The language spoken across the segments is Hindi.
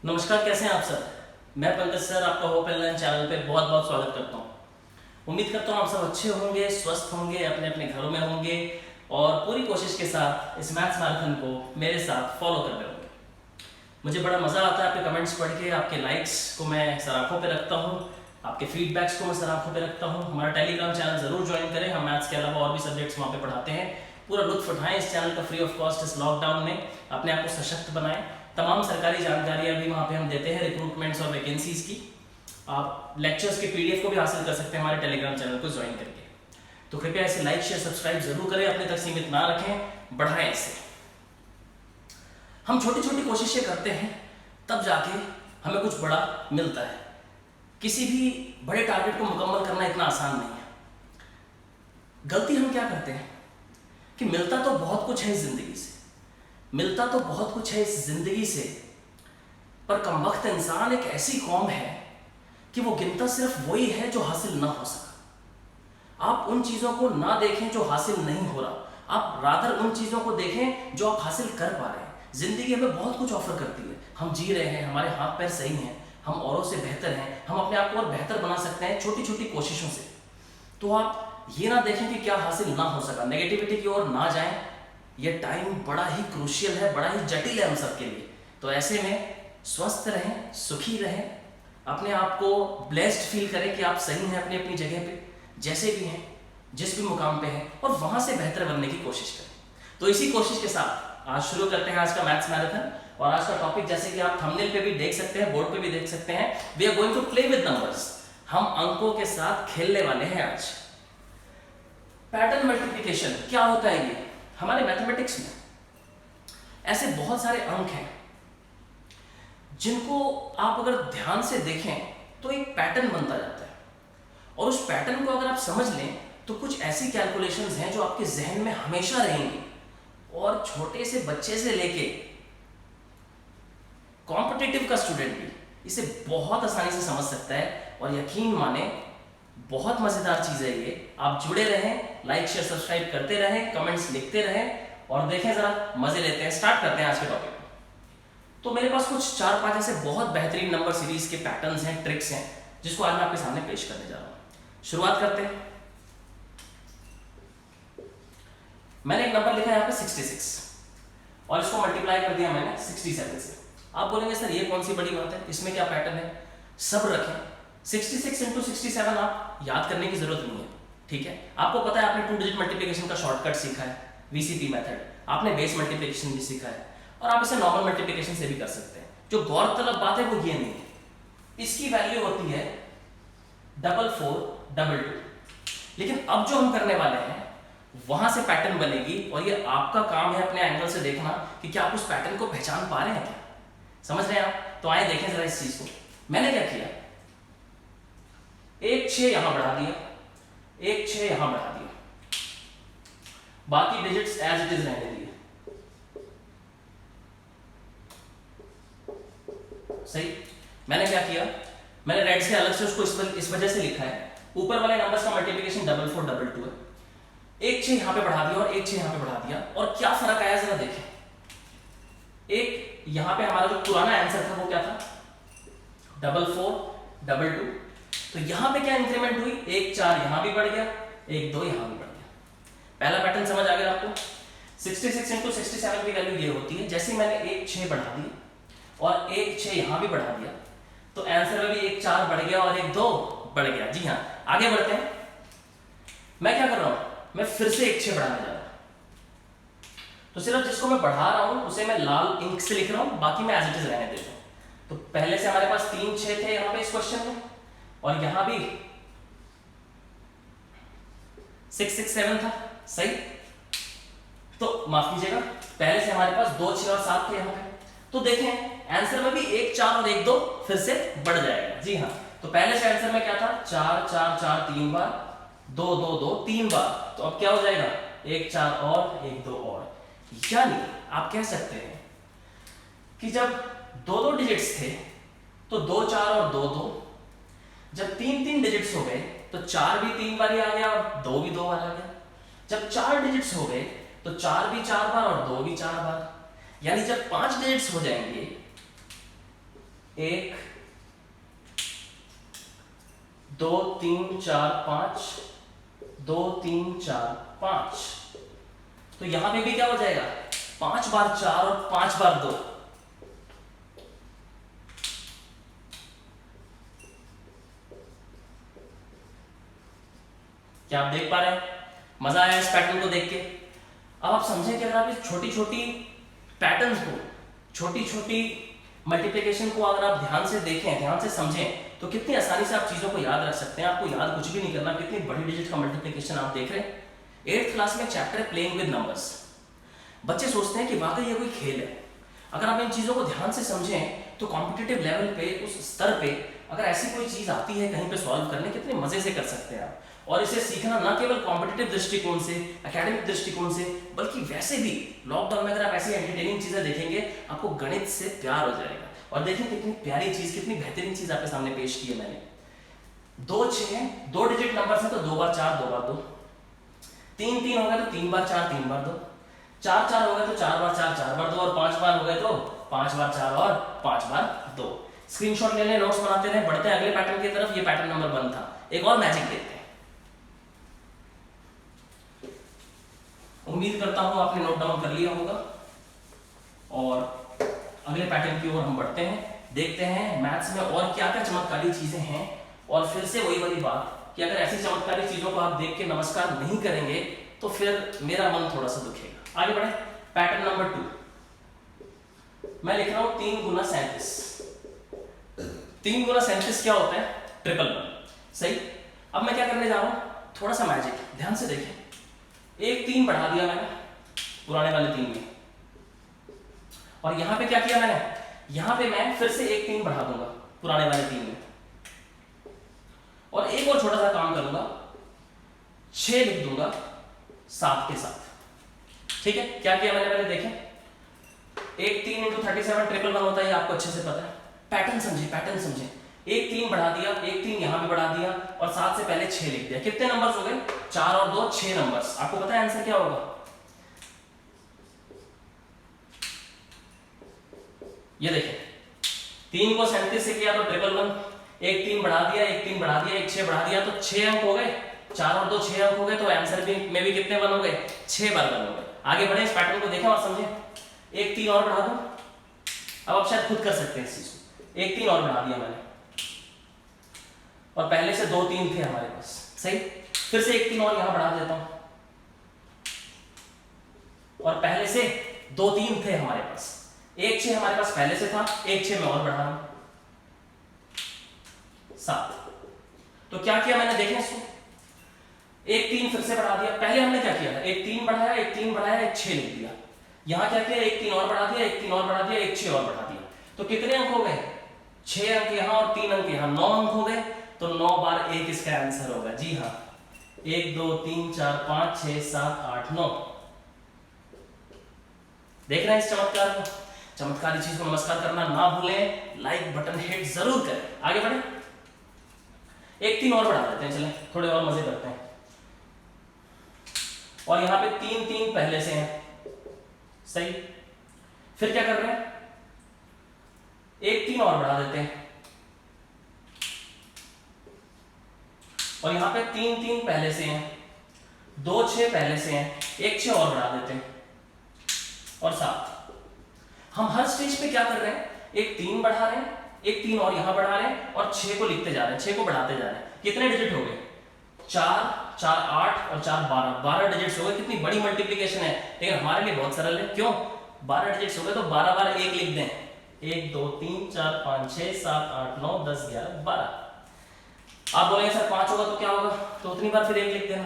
नमस्कार, कैसे हैं आप सर। मैं पंकज सर आपका होप एंड लर्न चैनल पे बहुत बहुत स्वागत करता हूँ। उम्मीद करता हूँ आप सब अच्छे होंगे, स्वस्थ होंगे, अपने अपने घरों में होंगे और पूरी कोशिश के साथ इस मैथ्स मैराथन को मेरे साथ फॉलो कर रहे होंगे। मुझे बड़ा मज़ा आता है आपके कमेंट्स पढ़ के, आपके लाइक्स को मैं सर आंखों पर रखता हूँ, आपके फीडबैक्स को मैं सर आंखों पर रखता हूँ। हमारा टेलीग्राम चैनल ज़रूर ज्वाइन करें, हम मैथ्स के अलावा और भी सब्जेक्ट्स वहाँ पे पढ़ाते हैं। पूरा लुत्फ उठाएं इस चैनल का फ्री ऑफ कॉस्ट इस लॉकडाउन में, अपने आप को सशक्त बनाएं। तमाम सरकारी जानकारियाँ भी वहाँ पे हम देते हैं, रिक्रूटमेंट्स और वैकेंसीज की। आप लेक्चर्स के पीडीएफ को भी हासिल कर सकते हैं हमारे टेलीग्राम चैनल को ज्वाइन करके। तो कृपया इसे लाइक शेयर सब्सक्राइब जरूर करें, अपने तक सीमित ना रखें, बढ़ाएं इसे। हम छोटी छोटी कोशिशें करते हैं तब जाके हमें कुछ बड़ा मिलता है। किसी भी बड़े टारगेट को मुकम्मल करना इतना आसान नहीं है। गलती हम क्या करते हैं कि मिलता तो बहुत कुछ है इस जिंदगी से, मिलता तो बहुत कुछ है इस जिंदगी से, पर कमबख्त इंसान एक ऐसी कौम है कि वो गिनता सिर्फ वही है जो हासिल ना हो सका। आप उन चीज़ों को ना देखें जो हासिल नहीं हो रहा, आप रादर उन चीज़ों को देखें जो आप हासिल कर पा रहे हैं। ज़िंदगी हमें बहुत कुछ ऑफर करती है, हम जी रहे हैं, हमारे हाथ पैर सही हैं, हम औरों से बेहतर हैं, हम अपने आप को और बेहतर बना सकते हैं छोटी छोटी कोशिशों से। तो आप ये ना देखें कि क्या हासिल ना हो सका, नेगेटिविटी की ओर ना जाएं। ये टाइम बड़ा ही क्रूशियल है, बड़ा ही जटिल है हम सबके लिए। तो ऐसे में स्वस्थ रहें, सुखी रहें, अपने आप को ब्लेस्ड फील करें कि आप सही हैं अपनी अपनी जगह पे, जैसे भी हैं, जिस भी मुकाम पे हैं, और वहां से बेहतर बनने की कोशिश करें। तो इसी कोशिश के साथ आज शुरू करते हैं आज का मैथ्स मैराथन। और आज का टॉपिक, जैसे कि आप थंबनेल पे भी देख सकते हैं, बोर्ड पे भी देख सकते हैं, we are going to play with numbers. हम अंकों के साथ खेलने वाले हैं आज। पैटर्न मल्टीप्लिकेशन क्या होता है? ये हमारे मैथमेटिक्स में ऐसे बहुत सारे अंक हैं जिनको आप अगर ध्यान से देखें तो एक पैटर्न बनता जाता है, और उस पैटर्न को अगर आप समझ लें तो कुछ ऐसी कैलकुलेशंस हैं जो आपके जहन में हमेशा रहेंगी, और छोटे से बच्चे से लेके कॉम्पिटिटिव का स्टूडेंट भी इसे बहुत आसानी से समझ सकता है। और यकीन माने बहुत मजेदार चीज है ये। आप जुड़े रहें, लाइक शेयर सब्सक्राइब करते रहें, कमेंट्स लिखते रहें और देखें, जरा मजे लेते हैं। स्टार्ट करते हैं आज के टॉपिक। तो मेरे पास कुछ 4-5 ऐसे बहुत बेहतरीन नंबर सीरीज के पैटर्न्स हैं, ट्रिक्स हैं, जिसको आज मैं आपके सामने पेश करने जा रहा हूं। शुरुआत करते हैं। मैंने एक नंबर लिखा है यहाँ पे 66 और इसको मल्टीप्लाई कर दिया मैंने 67 से। आप बोलेंगे सर ये कौन सी बड़ी बात है, इसमें क्या पैटर्न है? सब्र रखें। 66 इंटू 67 आप याद करने की जरूरत नहीं है, ठीक है? आपको पता है, आपने 2 डिजिट मल्टीप्लिकेशन का शॉर्टकट सीखा है, वीसीपी मेथड, आपने बेस मल्टीप्लिकेशन भी सीखा है, और आप इसे नॉर्मल मल्टीप्लिकेशन से भी कर सकते हैं। जो गौरतलब बात है वो ये नहीं है, इसकी वैल्यू होती है 4422। लेकिन अब जो हम करने वाले हैं वहां से पैटर्न बनेगी, और ये आपका काम है अपने एंगल से देखना कि क्या आप उस पैटर्न को पहचान पा रहे हैं, क्या समझ रहे हैं आप? तो आए देखें जरा इस चीज को। मैंने क्या किया, 1 6 यहां बढ़ा दिया, 1 6 यहां बढ़ा दिया, बाकी डिजिट्स एज इट इज रहने दिए। सही। मैंने क्या किया, मैंने रेड से अलग से उसको इस वजह से लिखा है, ऊपर वाले नंबर्स का मल्टीप्लिकेशन 4422 है। 1 6 यहां पे बढ़ा दिया और 1 6 यहां पे बढ़ा दिया, और क्या फर्क आया जरा देखें। एक यहां पे हमारा जो पुराना आंसर था वो क्या था, 4422। तो यहां पे क्या इंक्रीमेंट हुई, 1 4 यहां भी बढ़ गया, 1 2 यहां भी बढ़ गया। पहला पैटर्न समझ आ गया आपको। 66 इंटू 67 की वैल्यू ये होती है, जैसे मैंने 1 6 बढ़ा दी और 1 6 यहां भी बढ़ा दिया, तो आंसर में भी 1 4 बढ़ गया और 1 2 बढ़ गया। जी हाँ, आगे बढ़ते हैं। मैं क्या कर रहा हूं, मैं फिर से 1 6 बढ़ाने जा रहा हूं। तो सिर्फ जिसको मैं बढ़ा रहा हूं उसे मैं लाल इंक से लिख रहा हूं, बाकी मैं एज इट इज रहने देता हूं। तो पहले से हमारे पास 3 6 थे यहां पे इस क्वेश्चन में, और यहां भी 6 6 7 था। सही। तो माफ कीजिएगा, पहले से हमारे पास 2 6 और 7 थे यहां पे। तो देखें आंसर में भी 1 4 और 1 2 फिर से बढ़ जाएगा। जी हाँ, तो पहले से आंसर में क्या था, 4 4 4 3 बार, 2 2 2 3 बार, तो अब क्या हो जाएगा, 1 4 और 1 2 और। यानी आप कह सकते हैं कि जब 2 2 डिजिट्स थे तो 2 4 और 2 2, जब 3 3 डिजिट्स हो गए तो 4 भी 3 बार ही आ गया और 2 भी 2 बार आ गया। जब 4 डिजिट्स हो गए तो 4 भी 4 बार और 2 भी 4 बार। यानी जब 5 डिजिट्स हो जाएंगे 1 2 3 4 5, 2 3 4 5। तो यहां पे भी क्या हो जाएगा, 5 बार 4 और 5 बार 2। क्या आप देख पा रहे हैं? मजा आया इस पैटर्न को देख के? अब आप समझें कि अगर आप इस छोटी छोटी पैटर्न्स को, छोटी छोटी मल्टीप्लिकेशन को अगर आप ध्यान से देखें, ध्यान से समझें, तो कितनी आसानी से आप चीजों को याद रख सकते हैं। आपको याद कुछ भी नहीं करना, कितनी बड़ी डिजिट का मल्टीप्लिकेशन आप देख रहे हैं। 8th क्लास में चैप्टर है प्लेइंग विद नंबर्स। बच्चे सोचते हैं कि वाकई ये कोई खेल है। अगर आप इन चीजों को ध्यान से समझें तो कॉम्पिटिटिव लेवल पे, उस स्तर पे अगर ऐसी कोई चीज आती है कहीं पे सॉल्व करने, कितने मजे से कर सकते हैं आप। और इसे सीखना ना केवल कॉम्पिटिटिव दृष्टिकोण से, एकेडमिक दृष्टिकोण से, बल्कि वैसे भी लॉकडाउन में अगर आप ऐसी एंटरटेनिंग चीजें देखेंगे, आपको गणित से प्यार हो जाएगा। और देखिए कितनी प्यारी चीज, कितनी बेहतरीन चीज आपके सामने पेश की है मैंने। 2 6 2 डिजिट नंबर है तो 2 बार 4 2 बार 2, 3 3 हो गए तो 3 बार 4 3 बार 2, 4 4 हो गए तो 4 बार 4 4 बार 2, और 5 बार हो गए तो 5 बार 4 और 5 बार 2। स्क्रीनशॉट ले लें, नोट्स बनाते रहे, बढ़ते हैं अगले पैटर्न की तरफ। ये पैटर्न नंबर 1 था। एक और मैजिक देखते हैं। उम्मीद करता हूं आपने नोट डाउन कर लिया होगा, और अगले पैटर्न की ओर हम बढ़ते हैं। देखते हैं मैथ्स में और क्या क्या चमत्कारी चीजें हैं। और फिर से वही वाली बात कि अगर ऐसी चमत्कारी चीजों को आप देख के नमस्कार नहीं करेंगे तो फिर मेरा मन थोड़ा सा दुखेगा। आगे बढ़े। पैटर्न नंबर 2 मैं लिख रहा हूं 3 गुना 37। 3 गुना 37 क्या होता है? 111। सही। अब मैं क्या करने जा रहा हूं, थोड़ा सा मैजिक, ध्यान से देखें। एक 3 बढ़ा दिया मैंने पुराने वाले 3 में, और यहां पे क्या किया मैंने, यहां पे मैं फिर से एक 3 बढ़ा दूंगा पुराने वाले 3 में, और एक और छोटा सा काम करूंगा, 6 लिख दूंगा 7 के साथ। ठीक है, क्या किया मैंने पहले देखें। एक 3 × 37 111 होता है, आपको अच्छे से पता है। पैटर्न समझे, पैटर्न समझे। एक 3 बढ़ा दिया, एक 3 यहां भी बढ़ा दिया, और 7 से पहले 6 लिख दिया। कितने नंबर्स हो गए? 4 और 2 6 नंबर्स। आपको पता है आंसर क्या होगा? ये देखिए, 3 को 37 से किया तो 111, एक 3 बढ़ा दिया, एक 3 बढ़ा दिया, एक 6 बढ़ा दिया, तो 6 अंक हो गए। 4 और 2 6 अंक हो गए, तो आंसर भी में भी कितने 1 हो गए? 6 बार 1 हो गए। आगे बढ़े, इस पैटर्न को देखें और समझें। एक 3 और बढ़ा दूं, अब आप शायद खुद कर सकते हैं इस चीज को। एक 3 और बढ़ा दिया मैंने, और पहले से 2 3 थे हमारे पास। सही। फिर से एक 3 और यहां बढ़ा देता हूं, और पहले से 2 3 थे हमारे पास। एक 6 हमारे पास पहले से था, एक 6 में और बढ़ा रहा हूं, 7। तो क्या किया मैंने, देखें इसको। एक 3 फिर से बढ़ा दिया। पहले हमने क्या किया था, एक 3 बढ़ाया, एक 3 बढ़ाया, एक 6 लिख दिया। यहां क्या किया, एक 3 और बढ़ा दिया, एक 3 और बढ़ा दिया, एक 6 और बढ़ा दिया। तो कितने अंक हो गए? 6 अंक यहां और 3 अंक यहां, 9 अंक हो गए। तो 9 बार 1 इसका आंसर होगा। जी हाँ, 1 2 3 4 5 6 7 8 9। देख रहे हैं इस चमत्कार को? चमत्कारी चीज को नमस्कार करना ना भूलें, लाइक बटन हिट जरूर करें। आगे बढ़े। एक 3 और बढ़ा देते हैं, चलें थोड़े और मजे करते हैं। और यहां पे 3 3 पहले से हैं। सही। फिर क्या कर रहे हैं, एक 3 और बढ़ा देते हैं, और यहां पे 3 3 पहले से हैं, 2 6 पहले से हैं, एक 6 और बढ़ा देते हैं, और 7। हम हर स्टेज पे क्या कर रहे हैं, एक 3 बढ़ा रहे हैं, एक 3 और यहां बढ़ा रहे हैं, और 6 को लिखते जा रहे हैं, 6 को बढ़ाते जा रहे हैं। कितने डिजिट हो गए? 4 4 8 और 4 12 12 डिजिट्स हो गए। कितनी बड़ी मल्टीप्लिकेशन है, लेकिन हमारे लिए बहुत सरल है। क्यों? 12 डिजिट्स हो गए तो 12 बार 1 लिख दें। 1 2 3 4 5 6 7 8 9 10 11 12। आप बोलेंगे सर 5 होगा तो क्या होगा, तो उतनी बार फिर 1 लिख देना।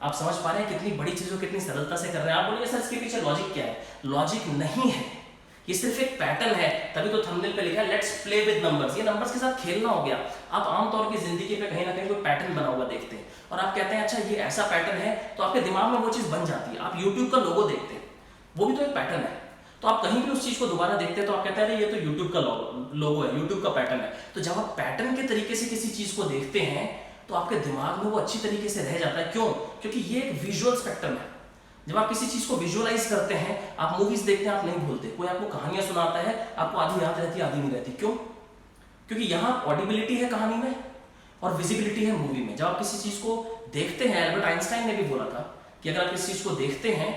आप समझ पा रहे हैं कितनी बड़ी चीजों कितनी सरलता से कर रहे हैं। आप बोलेंगे सर इसके पीछे लॉजिक क्या है? लॉजिक नहीं है, ये सिर्फ एक पैटर्न है। तभी तो थंबनेल पे लिखा है लेट्स प्ले विद नंबर्स। ये नंबर्स के साथ खेलना हो गया। आप आमतौर की जिंदगी पे कहीं ना कहीं कोई पैटर्न बना हुआ देखते हैं, और आप कहते हैं अच्छा ये ऐसा पैटर्न है, तो आपके दिमाग में वो चीज बन जाती है। आप यूट्यूब का लोगो देखते हैं, वो भी तो एक पैटर्न है। तो आप कहीं भी उस चीज को दोबारा देखते हैं तो आप कहते हैं ये तो यूट्यूब का लोगो है, यूट्यूब का पैटर्न है। तो जब आप पैटर्न के तरीके से किसी चीज को देखते हैं तो आपके दिमाग में वो अच्छी तरीके से रह जाता है। क्यों? क्योंकि ये एक विजुअल स्पेक्ट्रम है। जब आप किसी चीज को विजुअलाइज करते हैं, आप मूवीज देखते हैं, आप नहीं भूलते। कोई आपको कहानियां सुनाता है, आपको आधी याद रहती है, आधी नहीं रहती। क्यों? क्योंकि यहाँ ऑडिबिलिटी है कहानी में और विजिबिलिटी है मूवी में। जब आप किसी चीज को देखते हैं, एल्बर्ट आइंस्टाइन ने भी बोला था कि अगर आप किसी चीज को देखते हैं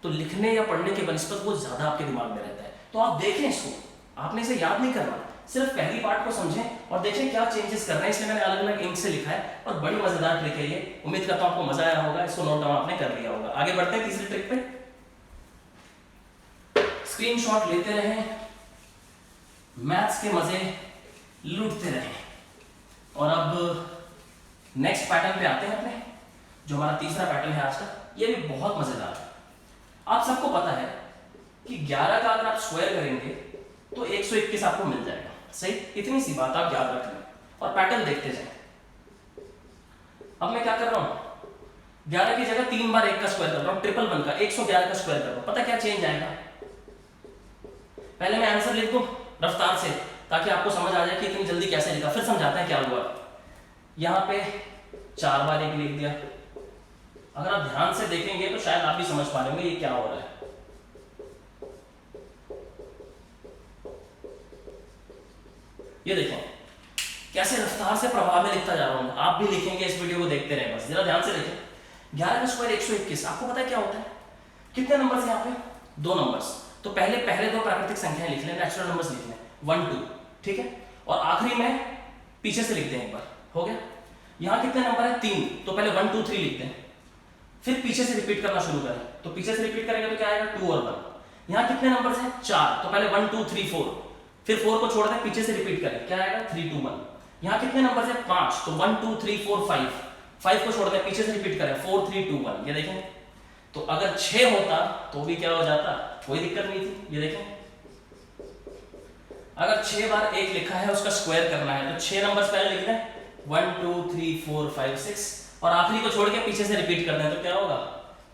तो लिखने या पढ़ने के बनस्पत वो ज्यादा आपके दिमाग में रहता है। तो आप देखें इसको, आपने इसे याद नहीं करना, सिर्फ पहली पार्ट को समझें और देखें क्या चेंजेस कर रहे हैं। इसलिए मैंने अलग अलग इंक से लिखा है और बड़ी मजेदार ट्रिक है ये। उम्मीद करता हूं आपको मजा आया होगा, इसको नोट डाउन आपने कर लिया होगा। आगे बढ़ते हैं तीसरी ट्रिक पे। स्क्रीनशॉट लेते रहें, मैथ्स के मजे लूटते रहें। और अब नेक्स्ट पैटर्न पे आते हैं अपने, जो हमारा तीसरा पैटर्न है आज का। ये भी बहुत मजेदार है। आप सबको पता है कि 11 का अगर आप स्क्वायर करेंगे तो 121 आपको मिल जाएगा। सही, इतनी सी बात आप याद रख लें और पैटर्न देखते जाएं। अब मैं क्या कर रहा हूं, 11 की जगह 3 बार 1 का स्क्वायर कर रहा हूं, ट्रिपल 1 का 111 का स्क्वायर कर रहा हूं। पता क्या चेंज आएगा? पहले मैं आंसर लिख दूं रफ्तार से ताकि आपको समझ आ जाए कि इतनी जल्दी कैसे लिखा, फिर समझाते हैं क्या हुआ। यहां पे 4 बार 1 लिख दिया। अगर आप ध्यान से देखेंगे तो शायद आप भी समझ पा रहे होंगे ये क्या हो रहा है। ये देखें कैसे रफ्तार से प्रभाव में लिखता जा रहा हूं। आप भी लिखेंगे, इस वीडियो को देखते रहें, बस जरा ध्यान से देखें। 11 का स्क्वायर 121। आपको पता है क्या होता है? कितने नंबर्स हैं यहाँ पे? 2 नंबर्स। तो पहले 2 प्राकृतिक संख्याएं लिख लें, नेचुरल नंबर्स लिख लें, 1 2, ठीक है। और आखिरी में पीछे से लिख दें एक बार, हो गया। यहाँ कितने नंबर है? 3। तो पहले 1 2 3 लिख दें, फिर पीछे से रिपीट करना शुरू करें। तो पीछे से रिपीट करेंगे तो क्या आएगा? 2 और 1। यहाँ कितने नंबर्स हैं? 4। तो पहले 1 2 3 4, फिर 4 को छोड़ दें, पीछे से रिपीट करें, क्या आएगा? 3 2 1। यहाँ कितने नंबर्स हैं? 5। तो 1 2 3 4 5, 5 को छोड़ दें, पीछे से रिपीट करें, 4 3 2 1। ये देखें, तो अगर 6 होता तो भी क्या हो जाता? कोई दिक्कत नहीं थी। ये देखें, अगर 6 बार 1 लिखा है उसका स्क्वायर करना है तो 6 नंबर्स पहले लिख दें, 1 2 3 4 5 6, और आखिरी को छोड़ के पीछे से रिपीट कर दें तो क्या होगा?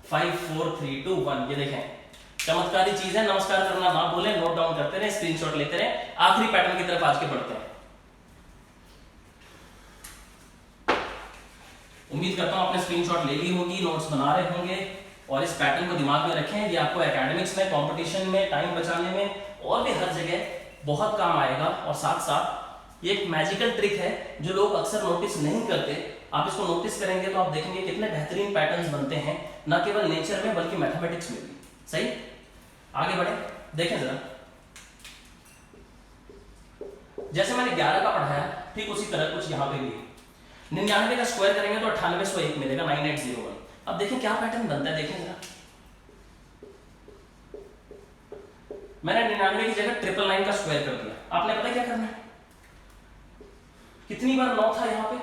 5 4 3 2 1। ये देखें, चमत्कारी चीज है। नमस्कार करना ना भूलें, नोट डाउन करते रहे, स्क्रीनशॉट लेते रहे। आखिरी पैटर्न की तरफ आज के बढ़ते हैं। उम्मीद करता हूं आपने स्क्रीनशॉट ले ली होगी, नोट्स बना रहे होंगे और इस पैटर्न को दिमाग में रखें। ये आपको एकेडमिक्स में, कंपटीशन में, टाइम बचाने में और भी हर जगह बहुत काम आएगा। और साथ साथ ये एक मैजिकल ट्रिक है जो लोग अक्सर नोटिस नहीं करते। आप इसको नोटिस करेंगे तो आप देखेंगे कितने बेहतरीन पैटर्न्स बनते हैं, न केवल नेचर में बल्कि मैथमेटिक्स में भी। सही, आगे बढ़े, देखें जरा। जैसे मैंने 11 का पढ़ाया, ठीक उसी तरह कुछ यहां पे भी 99 का स्क्वायर करेंगे तो 9801 मिलेगा, 9801। अब देखें क्या पैटर्न बनता है, देखें जरा। मैंने 99 की जगह 999 का स्क्वायर कर दिया। आपने पता क्या करना है? कितनी बार 9 था यहां पे?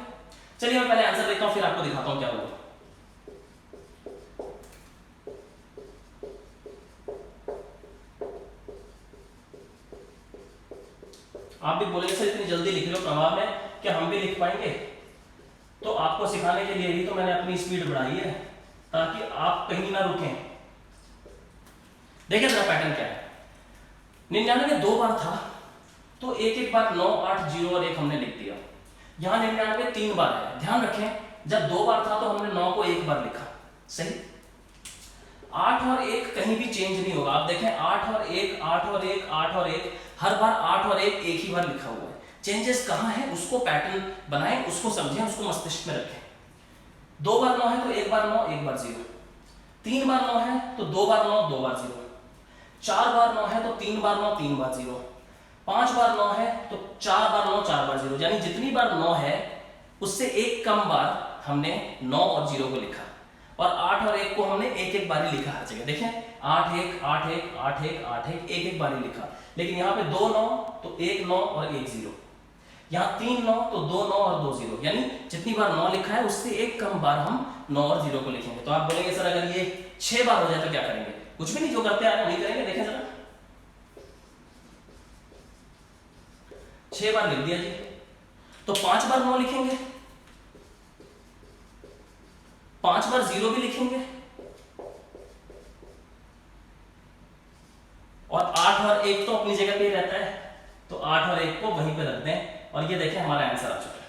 चलिए मैं पहले आंसर देता हूं, फिर आपको दिखाता हूं क्या होगा। आप भी बोलेंगे सर इतनी जल्दी लिख रहे हो प्रभाव में, क्या हम भी लिख पाएंगे? तो आपको सिखाने के लिए ही तो मैंने अपनी स्पीड बढ़ाई है ताकि आप कहीं ना रुकें। देखिए जरा पैटर्न क्या है। 99 2 बार था तो एक बार 9 8 0 और 1 हमने लिख दिया। यहां 99 3 बार है। ध्यान रखें, जब 2 बार था तो हमने 9 को 1 बार लिखा। सही, 8 और 1 कहीं भी चेंज नहीं होगा। आप देखें 8 और 1 8 और 1 8 और 1, हर बार 8 और 1 एक ही बार लिखा हुआ है। चेंजेस कहां है उसको पैटर्न बनाएं, उसको समझें, उसको मस्तिष्क में रखें। 2 बार 9 है तो 1 बार 9 1 बार 0, 3 बार 9 है तो 2 बार 9 2 बार 0, 4 बार 9 है तो 3 बार 9 3 बार 0, 5 बार 9 है तो 4 बार 9 4 बार 0। यानी जितनी बार 9 है उससे एक कम बार हमने 9 और 0 को लिखा, और 8 और 1 को हमने एक बार ही लिखा हर जगह। देखें 8 1 8 1 8 1 8 1 एक बार ही लिखा। लेकिन यहाँ पे 2 9 तो 1 9 और 1 0, यहाँ 3 9 तो 2 9 और 2 0। यानी जितनी बार 9 लिखा है उससे एक कम बार हम 9 और 0 को लिखेंगे। तो आप बोलेंगे सर अगर ये 6 बार हो जाए तो क्या करेंगे? कुछ भी नहीं, जो करते आ रहे हैं वही करेंगे। देखें जरा, 6 बार लिख दिया जी, तो 5 बार 9 लिखेंगे, 5 बार 0 भी लिखेंगे, और 8 और 1 तो अपनी जगह पे ही रहता है, तो 8 और 1 को वहीं पे रख दें। और ये देखें हमारा आंसर आ चुका है।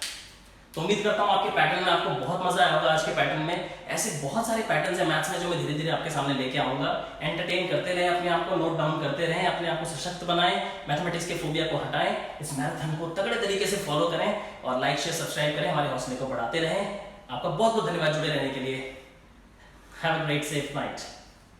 तो उम्मीद करता हूँ आपके पैटर्न में आपको बहुत मजा आया होगा। आज के पैटर्न में ऐसे बहुत सारे पैटर्न्स हैं मैथ्स में जो मैं धीरे धीरे आपके सामने लेके आऊंगा। एंटरटेन करते रहें, अपने आप को नोट डाउन करते रहें, अपने आप को सशक्त बनाएं, मैथमेटिक्स के फोबिया को हटाएं, इस मैराथन को तगड़े तरीके से फॉलो करें और लाइक शेयर सब्सक्राइब करें, हमारे हौसले को बढ़ाते रहें। आपका बहुत बहुत धन्यवाद जुड़े रहने के लिए। Have a great safe night.